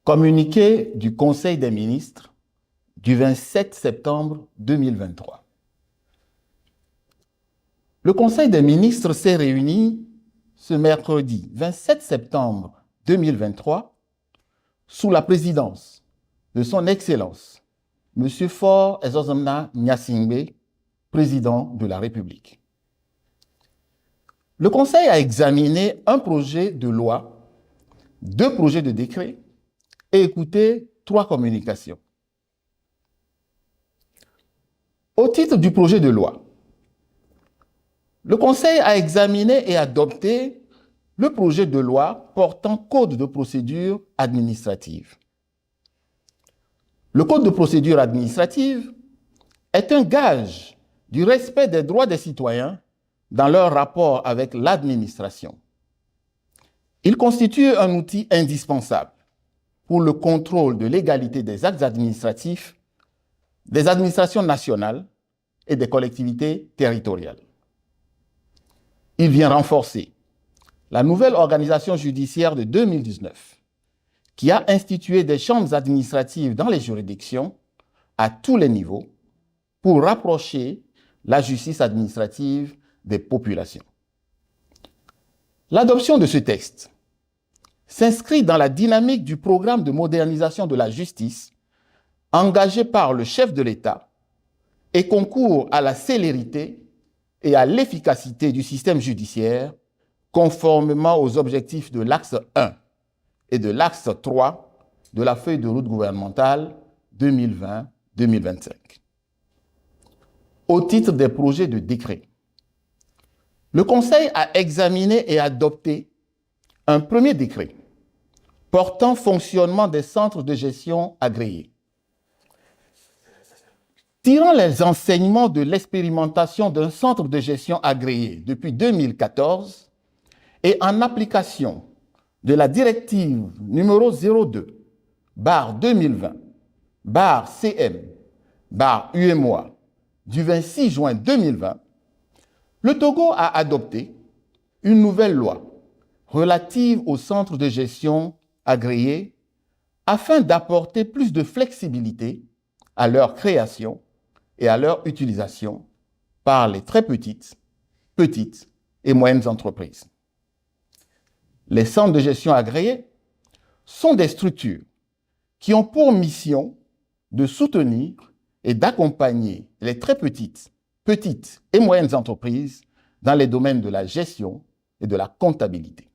Communiqué du Conseil des ministres du 27 septembre 2023. Le Conseil des ministres s'est réuni ce mercredi 27 septembre 2023 sous la présidence de son Excellence, M. Faure Ezozomna Gnassingbé, président de la République. Le Conseil a examiné un projet de loi, 2 projets de décret et écouté 3 communications. Au titre du projet de loi, le Conseil a examiné et adopté le projet de loi portant Code de procédure administrative. Le Code de procédure administrative est un gage du respect des droits des citoyens dans leur rapport avec l'administration. Il constitue un outil indispensable pour le contrôle de légalité des actes administratifs des administrations nationales et des collectivités territoriales. Il vient renforcer la nouvelle organisation judiciaire de 2019 qui a institué des chambres administratives dans les juridictions à tous les niveaux pour rapprocher la justice administrative des populations. L'adoption de ce texte s'inscrit dans la dynamique du programme de modernisation de la justice engagé par le chef de l'État et concourt à la célérité et à l'efficacité du système judiciaire conformément aux objectifs de l'axe 1 et de l'axe 3 de la feuille de route gouvernementale 2020-2025. Au titre des projets de décret, le Conseil a examiné et adopté un premier décret portant fonctionnement des centres de gestion agréés. Tirant les enseignements de l'expérimentation d'un centre de gestion agréé depuis 2014 et en application de la directive numéro 02/2020/CM/UMOA du 26 juin 2020, le Togo a adopté une nouvelle loi relative aux centres de gestion agréés afin d'apporter plus de flexibilité à leur création et à leur utilisation par les très petites et moyennes entreprises. Les centres de gestion agréés sont des structures qui ont pour mission de soutenir et d'accompagner les très petites et moyennes entreprises dans les domaines de la gestion et de la comptabilité.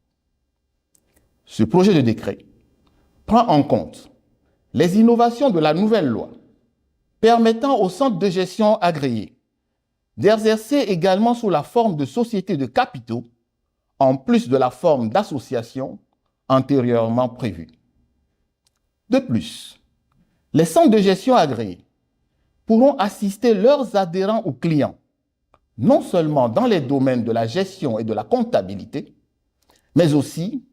Ce projet de décret prend en compte les innovations de la nouvelle loi permettant aux centres de gestion agréés d'exercer également sous la forme de sociétés de capitaux, en plus de la forme d'association antérieurement prévue. De plus, les centres de gestion agréés pourront assister leurs adhérents ou clients, non seulement dans les domaines de la gestion et de la comptabilité, mais aussi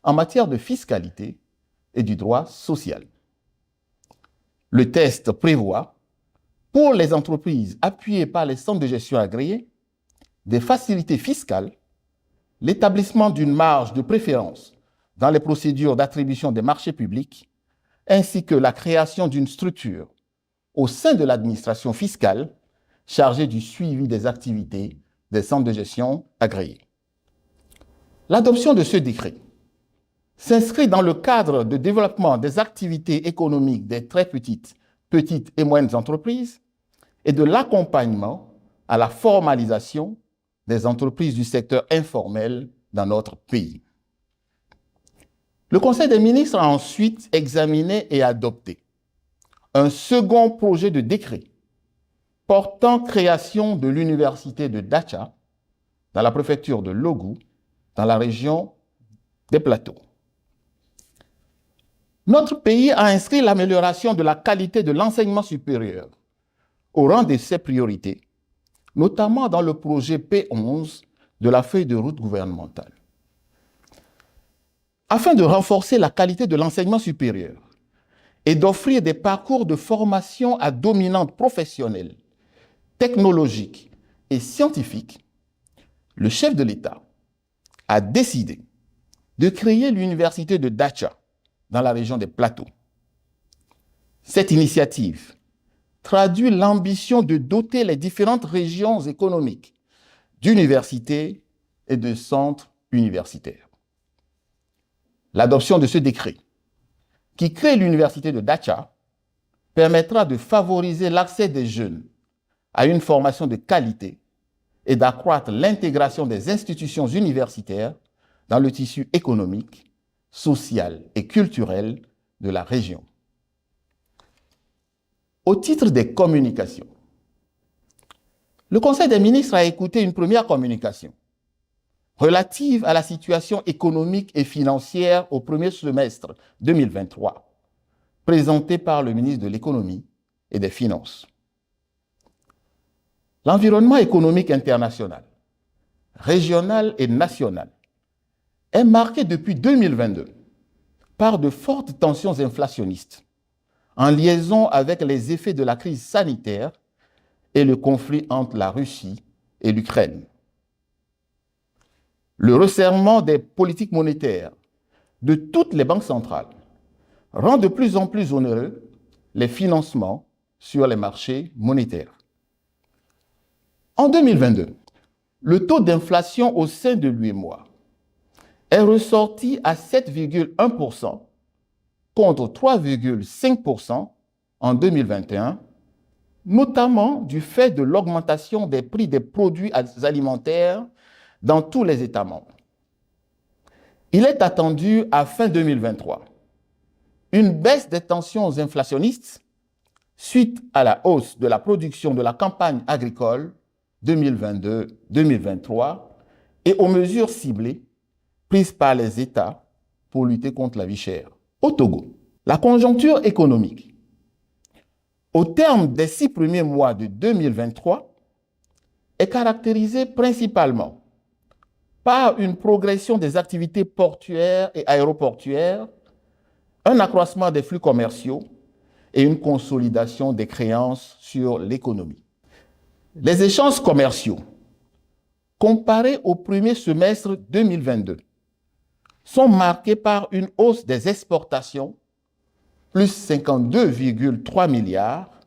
en matière de fiscalité et du droit social. Le texte prévoit, pour les entreprises appuyées par les centres de gestion agréés, des facilités fiscales, l'établissement d'une marge de préférence dans les procédures d'attribution des marchés publics, ainsi que la création d'une structure au sein de l'administration fiscale chargée du suivi des activités des centres de gestion agréés. L'adoption de ce décret s'inscrit dans le cadre de développement des activités économiques des très petites et moyennes entreprises et de l'accompagnement à la formalisation des entreprises du secteur informel dans notre pays. Le Conseil des ministres a ensuite examiné et adopté un second projet de décret portant création de l'université de Dacha dans la préfecture de Logou, dans la région des Plateaux. Notre pays a inscrit l'amélioration de la qualité de l'enseignement supérieur au rang de ses priorités, notamment dans le projet P11 de la feuille de route gouvernementale. Afin de renforcer la qualité de l'enseignement supérieur et d'offrir des parcours de formation à dominante professionnelle, technologique et scientifique, le chef de l'État a décidé de créer l'université de Dacha dans la région des Plateaux. Cette initiative traduit l'ambition de doter les différentes régions économiques d'universités et de centres universitaires. L'adoption de ce décret, qui crée l'université de Dacha, permettra de favoriser l'accès des jeunes à une formation de qualité et d'accroître l'intégration des institutions universitaires dans le tissu économique, social et culturel de la région. Au titre des communications, le Conseil des ministres a écouté une première communication relative à la situation économique et financière au premier semestre 2023, présentée par le ministre de l'Économie et des Finances. L'environnement économique international, régional et national est marqué depuis 2022 par de fortes tensions inflationnistes en liaison avec les effets de la crise sanitaire et le conflit entre la Russie et l'Ukraine. Le resserrement des politiques monétaires de toutes les banques centrales rend de plus en plus onéreux les financements sur les marchés monétaires. En 2022, le taux d'inflation au sein de l'UEMOA est ressorti à 7,1% contre 3,5% en 2021, notamment du fait de l'augmentation des prix des produits alimentaires dans tous les États membres. Il est attendu à fin 2023 une baisse des tensions inflationnistes suite à la hausse de la production de la campagne agricole 2022-2023 et aux mesures ciblées prises par les États pour lutter contre la vie chère. Au Togo, la conjoncture économique, au terme des 6 premiers mois de 2023, est caractérisée principalement par une progression des activités portuaires et aéroportuaires, un accroissement des flux commerciaux et une consolidation des créances sur l'économie. Les échanges commerciaux, comparés au premier semestre 2022, sont marqués par une hausse des exportations, plus 52,3 milliards,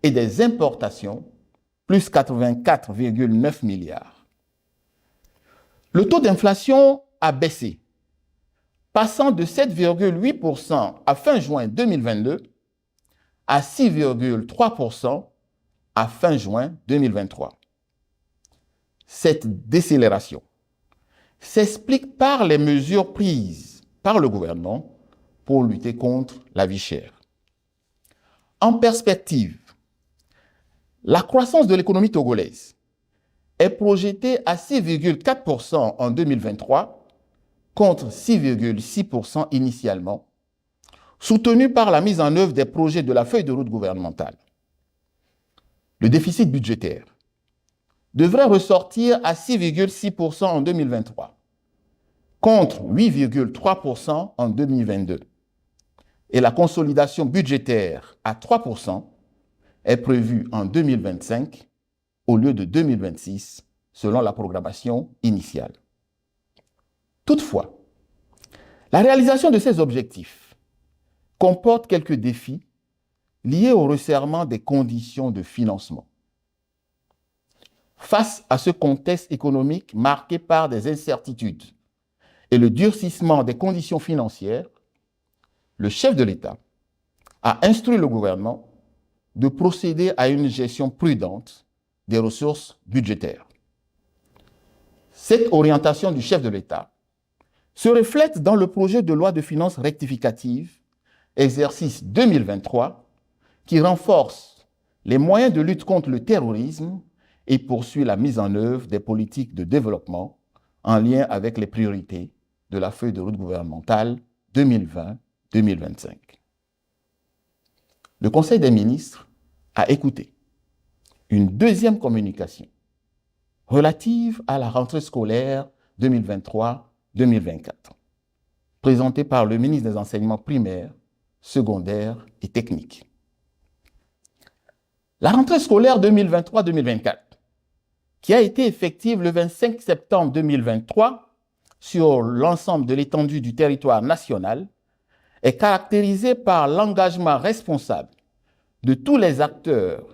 et des importations, plus 84,9 milliards. Le taux d'inflation a baissé, passant de 7,8% à fin juin 2022 à 6,3% à fin juin 2023. Cette décélération s'explique par les mesures prises par le gouvernement pour lutter contre la vie chère. En perspective, la croissance de l'économie togolaise est projetée à 6,4% en 2023 contre 6,6% initialement, soutenue par la mise en œuvre des projets de la feuille de route gouvernementale. Le déficit budgétaire devrait ressortir à 6,6% en 2023, contre 8,3% en 2022. Et la consolidation budgétaire à 3% est prévue en 2025 au lieu de 2026, selon la programmation initiale. Toutefois, la réalisation de ces objectifs comporte quelques défis liés au resserrement des conditions de financement. Face à ce contexte économique marqué par des incertitudes et le durcissement des conditions financières, le chef de l'État a instruit le gouvernement de procéder à une gestion prudente des ressources budgétaires. Cette orientation du chef de l'État se reflète dans le projet de loi de finances rectificative, exercice 2023, qui renforce les moyens de lutte contre le terrorisme et poursuit la mise en œuvre des politiques de développement en lien avec les priorités de la feuille de route gouvernementale 2020-2025. Le Conseil des ministres a écouté une deuxième communication relative à la rentrée scolaire 2023-2024, présentée par le ministre des Enseignements primaires, secondaires et techniques. La rentrée scolaire 2023-2024, qui a été effective le 25 septembre 2023 sur l'ensemble de l'étendue du territoire national, est caractérisée par l'engagement responsable de tous les acteurs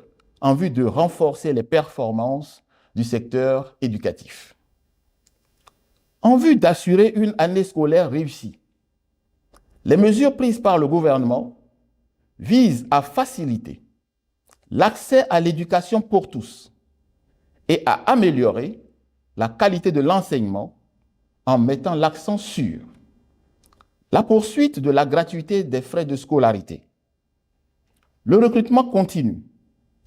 en vue de renforcer les performances du secteur éducatif. En vue d'assurer une année scolaire réussie, les mesures prises par le gouvernement visent à faciliter l'accès à l'éducation pour tous et à améliorer la qualité de l'enseignement en mettant l'accent sur la poursuite de la gratuité des frais de scolarité, le recrutement continu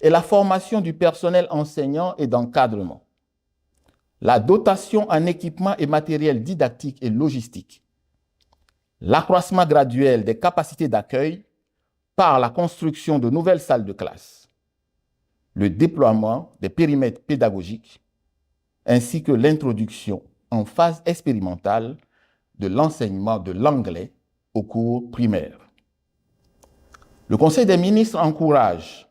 et la formation du personnel enseignant et d'encadrement, la dotation en équipements et matériel didactique et logistique, l'accroissement graduel des capacités d'accueil par la construction de nouvelles salles de classe, le déploiement des périmètres pédagogiques, ainsi que l'introduction en phase expérimentale de l'enseignement de l'anglais aux cours primaires. Le Conseil des ministres encourage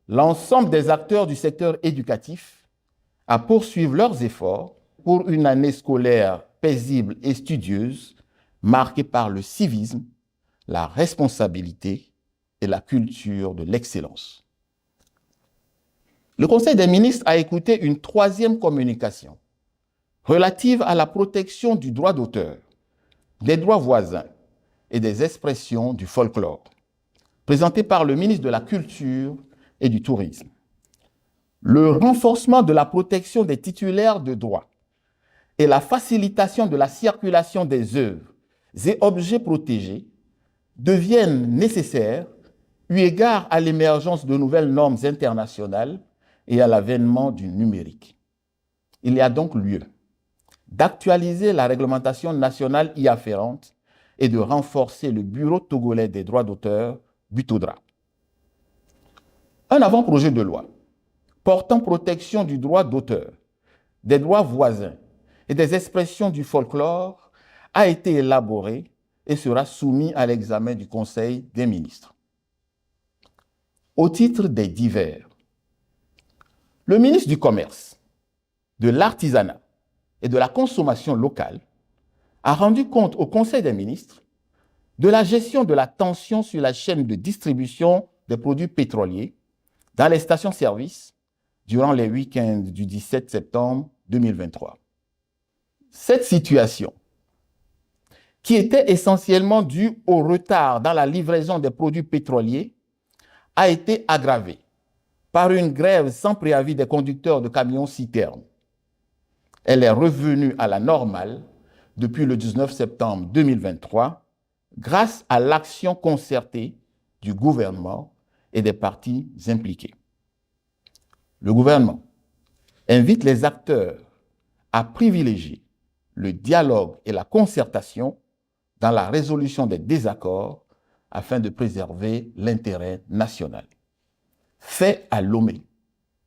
l'ensemble des acteurs du secteur éducatif à poursuivre leurs efforts pour une année scolaire paisible et studieuse, marquée par le civisme, la responsabilité et la culture de l'excellence. Le Conseil des ministres a écouté une troisième communication relative à la protection du droit d'auteur, des droits voisins et des expressions du folklore, présentée par le ministre de la Culture et du Tourisme. Le renforcement de la protection des titulaires de droits et la facilitation de la circulation des œuvres et objets protégés deviennent nécessaires eu égard à l'émergence de nouvelles normes internationales et à l'avènement du numérique. Il y a donc lieu d'actualiser la réglementation nationale y afférente et de renforcer le Bureau togolais des droits d'auteur, BUTODRA. Un avant-projet de loi portant protection du droit d'auteur, des droits voisins et des expressions du folklore a été élaboré et sera soumis à l'examen du Conseil des ministres. Au titre des divers, le ministre du Commerce, de l'Artisanat et de la Consommation locale a rendu compte au Conseil des ministres de la gestion de la tension sur la chaîne de distribution des produits pétroliers dans les stations-service durant les week-ends du 17 septembre 2023. Cette situation, qui était essentiellement due au retard dans la livraison des produits pétroliers, a été aggravée par une grève sans préavis des conducteurs de camions-citernes. Elle est revenue à la normale depuis le 19 septembre 2023 grâce à l'action concertée du gouvernement et des parties impliquées. Le gouvernement invite les acteurs à privilégier le dialogue et la concertation dans la résolution des désaccords afin de préserver l'intérêt national. Fait à Lomé,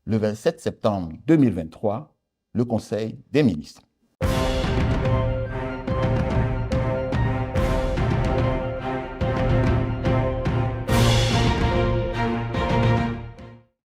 le 27 septembre 2023, le Conseil des ministres.